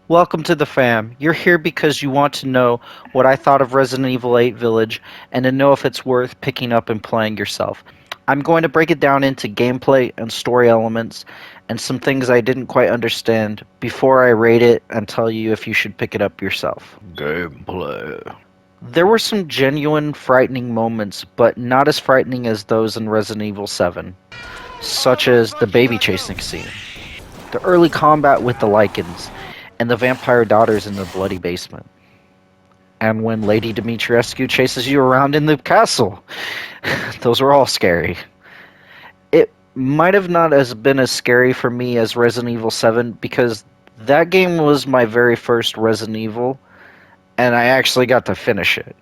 Welcome to the fam. You're here because you want to know what I thought of Resident Evil 8 Village and to know if it's worth picking up and playing yourself. I'm going to break it down into gameplay and story elements and some things I didn't quite understand before I rate it and tell you if you should pick it up yourself. Gameplay. There were some genuine frightening moments, but not as frightening as those in Resident Evil 7, such as the baby chasing scene, the early combat with the Lycans, and the vampire daughters in the bloody basement. And when Lady Dimitrescu chases you around in the castle. Those were all scary. It might have not as been as scary for me as Resident Evil 7 because that game was my very first Resident Evil, and I actually got to finish it.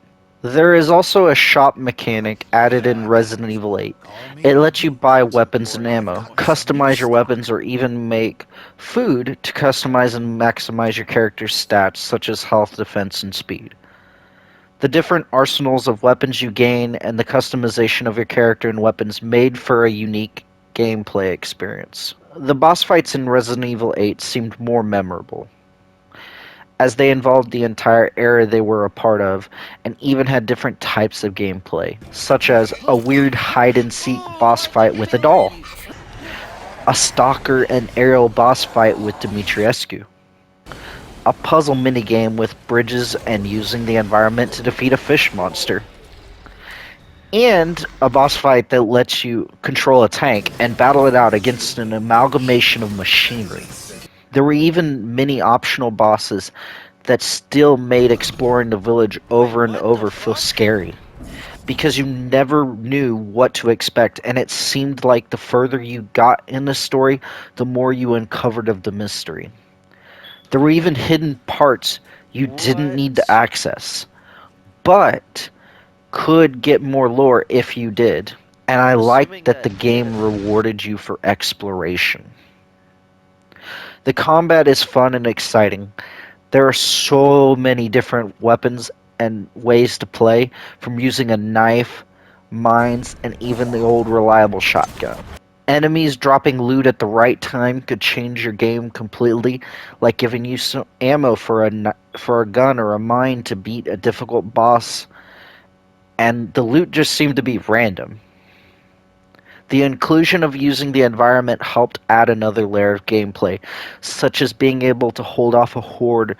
There is also a shop mechanic added in Resident Evil 8. It lets you buy weapons and ammo, customize your weapons, or even make food to customize and maximize your character's stats such as health, defense, and speed. The different arsenals of weapons you gain and the customization of your character and weapons made for a unique gameplay experience. The boss fights in Resident Evil 8 seemed more memorable, as they involved the entire era they were a part of, and even had different types of gameplay, such as a weird hide-and-seek boss fight with a doll, a stalker and aerial boss fight with Dimitrescu, a puzzle minigame with bridges and using the environment to defeat a fish monster, and a boss fight that lets you control a tank and battle it out against an amalgamation of machinery. There were even many optional bosses that still made exploring the village over and over feel scary, because you never knew what to expect, and it seemed like the further you got in the story, the more you uncovered of the mystery. There were even hidden parts you didn't need to access, but could get more lore if you did, and I liked that the game rewarded you for exploration. The combat is fun and exciting. There are so many different weapons and ways to play, from using a knife, mines, and even the old reliable shotgun. Enemies dropping loot at the right time could change your game completely, like giving you some ammo for a gun or a mine to beat a difficult boss, and the loot just seemed to be random. The inclusion of using the environment helped add another layer of gameplay, such as being able to hold off a horde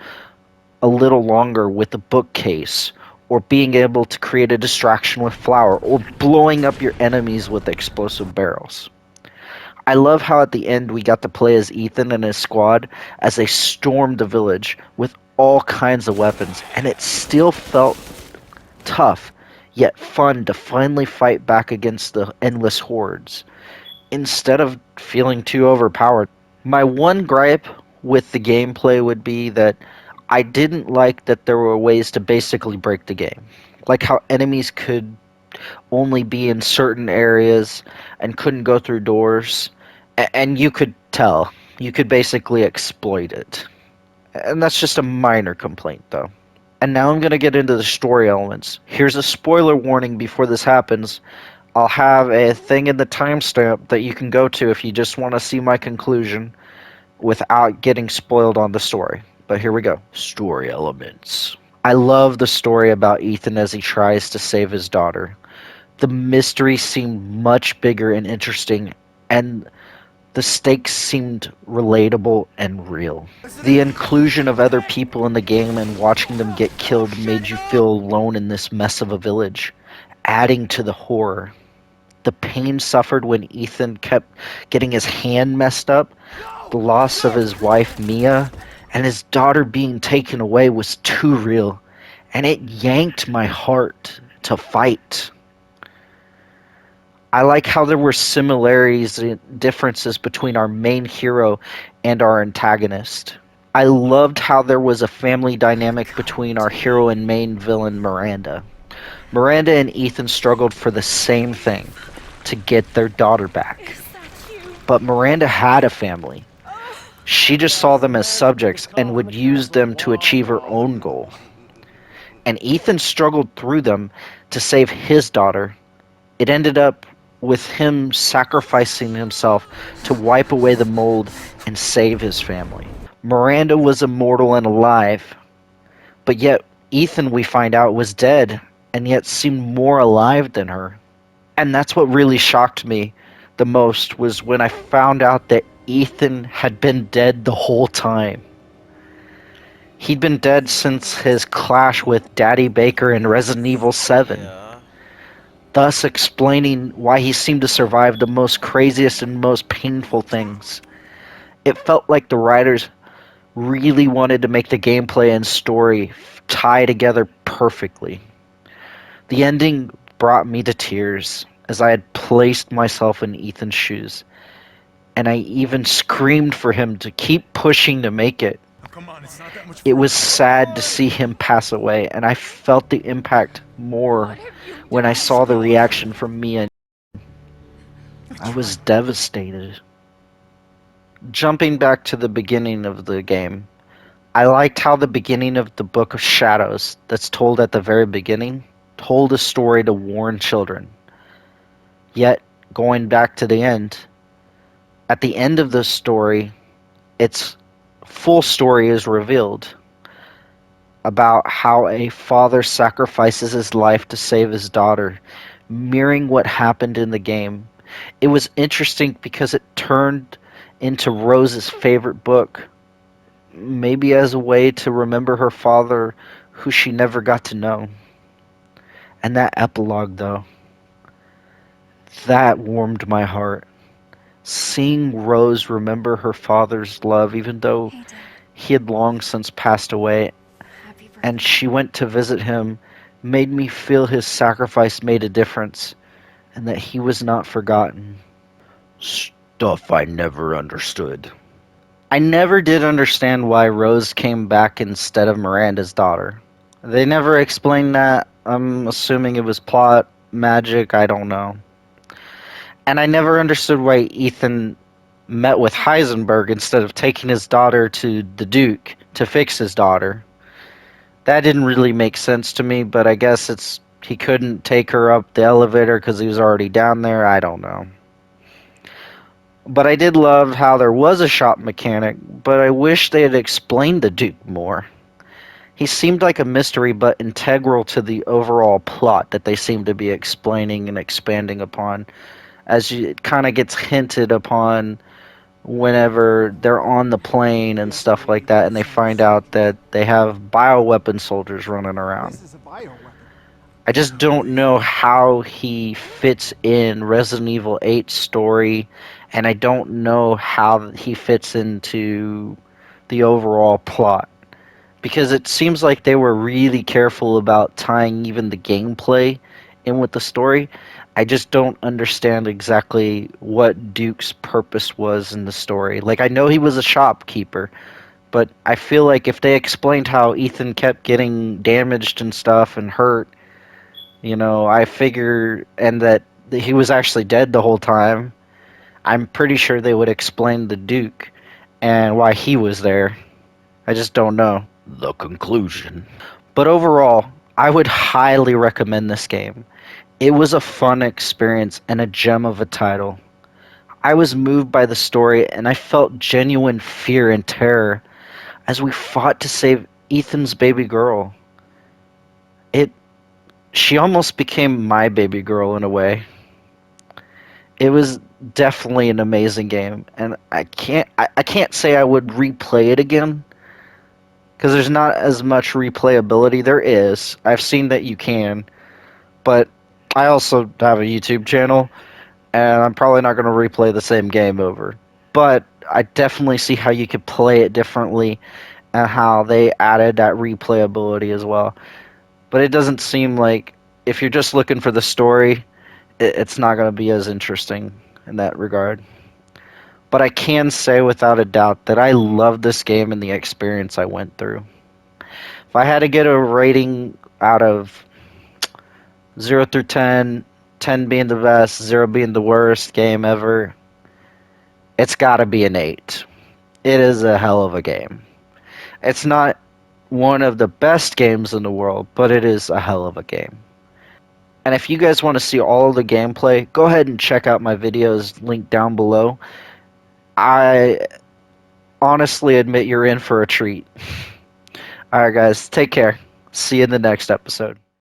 a little longer with a bookcase, or being able to create a distraction with flour, or blowing up your enemies with explosive barrels. I love how at the end we got to play as Ethan and his squad as they stormed the village with all kinds of weapons, and it still felt tough yet fun to finally fight back against the endless hordes, instead of feeling too overpowered. My one gripe with the gameplay would be that I didn't like that there were ways to basically break the game. Like how enemies could only be in certain areas and couldn't go through doors, and you could tell. You could basically exploit it. And that's just a minor complaint, though. And now I'm going to get into the story elements. Here's a spoiler warning before this happens. I'll have a thing in the timestamp that you can go to if you just want to see my conclusion without getting spoiled on the story. But here we go. Story elements. I love the story about Ethan as he tries to save his daughter. The mystery seemed much bigger and interesting, and the stakes seemed relatable and real. The inclusion of other people in the game and watching them get killed made you feel alone in this mess of a village, adding to the horror. The pain suffered when Ethan kept getting his hand messed up, the loss of his wife Mia, and his daughter being taken away was too real, and it yanked my heart to fight. I like how there were similarities and differences between our main hero and our antagonist. I loved how there was a family dynamic between our hero and main villain Miranda. Miranda and Ethan struggled for the same thing, to get their daughter back. But Miranda had a family. She just saw them as subjects and would use them to achieve her own goal. And Ethan struggled through them to save his daughter. It ended up with him sacrificing himself to wipe away the mold and save his family. Miranda was immortal and alive, but yet Ethan, we find out, was dead and yet seemed more alive than her. And that's what really shocked me the most, was when I found out that Ethan had been dead the whole time. He'd been dead since his clash with Daddy Baker in Resident Evil 7, Yeah. thus explaining why he seemed to survive the most craziest and most painful things. It felt like the writers really wanted to make the gameplay and story tie together perfectly. The ending brought me to tears as I had placed myself in Ethan's shoes, and I even screamed for him to keep pushing to make it. Oh, come on, it's not that much It further. was sad to see him pass away, and I felt the impact more when I saw the reaction from Mia. I was devastated. Jumping back to the beginning of the game, I liked how the beginning of the Book of Shadows, that's told at the very beginning, told a story to warn children. Yet, going back to the end, at the end of the story, its full story is revealed about how a father sacrifices his life to save his daughter, mirroring what happened in the game. It was interesting because it turned into Rose's favorite book, maybe as a way to remember her father who she never got to know. And that epilogue, though, that warmed my heart. Seeing Rose remember her father's love, even though Hey, Dad. he had long since passed away, Happy birthday. and she went to visit him, made me feel his sacrifice made a difference, and that he was not forgotten. Stuff I never understood. I never did understand why Rose came back instead of Miranda's daughter. They never explained that. I'm assuming it was plot, magic, I don't know. And I never understood why Ethan met with Heisenberg instead of taking his daughter to the Duke to fix his daughter. That didn't really make sense to me, but I guess it's he couldn't take her up the elevator because he was already down there. I don't know. But I did love how there was a shop mechanic, but I wish they had explained the Duke more. He seemed like a mystery, but integral to the overall plot that they seem to be explaining and expanding upon, as it kind of gets hinted upon whenever they're on the plane and stuff like that, and they find out that they have bioweapon soldiers running around. This is a bioweapon. I just don't know how he fits in Resident Evil 8's story, and I don't know how he fits into the overall plot. Because it seems like they were really careful about tying even the gameplay in with the story. I just don't understand exactly what Duke's purpose was in the story. Like, I know he was a shopkeeper, but I feel like if they explained how Ethan kept getting damaged and stuff and hurt, I figure, and that he was actually dead the whole time, I'm pretty sure they would explain the Duke and why he was there. I just don't know. The conclusion. But overall, I would highly recommend this game. It was a fun experience and a gem of a title. I was moved by the story and I felt genuine fear and terror as we fought to save Ethan's baby girl. It She almost became my baby girl in a way. It was definitely an amazing game, and I can't say I would replay it again because there's not as much replayability. There is. I've seen that you can, but I also have a YouTube channel, and I'm probably not going to replay the same game over. But I definitely see how you could play it differently and how they added that replayability as well. But it doesn't seem like, if you're just looking for the story, it's not going to be as interesting in that regard. But I can say without a doubt that I love this game and the experience I went through. If I had to get a rating out of 0 through 10, 10 being the best, 0 being the worst game ever, it's got to be an 8. It is a hell of a game. It's not one of the best games in the world, but it is a hell of a game. And if you guys want to see all of the gameplay, go ahead and check out my videos linked down below. I honestly admit you're in for a treat. Alright, guys, take care. See you in the next episode.